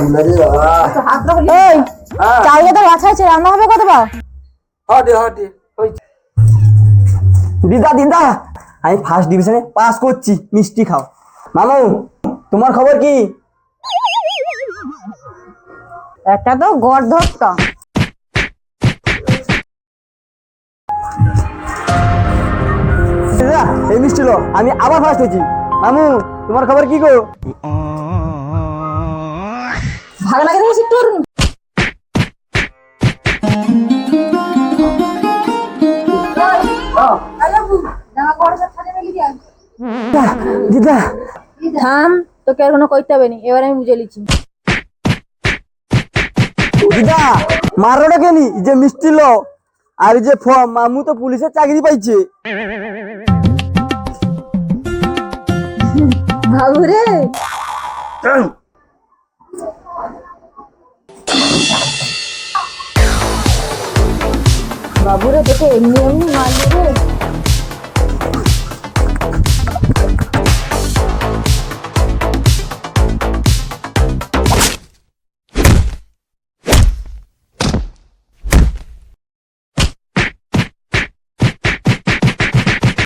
এই চাইলে তো বাছা আছে, রান্না হবে কতবার? দিদা দিদা, আমি ফার্স্ট ডিভিশনে পাস করছি, মিষ্টি খাও। মামু, তোমার খবর কি? একটা তো গর্ধপটা। দিদা, এই মিষ্টি লো, আমি আবার ফার্স্ট হয়েছি। মামু, তোমার খবর কি গো? ভাগ লাগে দেখেছি তোর। দিদা থাম, তোকে আর কোনো কইতে হবে নি, এবার আমি বুঝে লিছি। দিদা, মারোটা কেনি যে মিষ্টি লো আর যে ফর্ম, মামু তো পুলিশের চাকরি পাইছে। বাবু রে, বাবু রে, তোকে এমনি এমনি মারলি রে।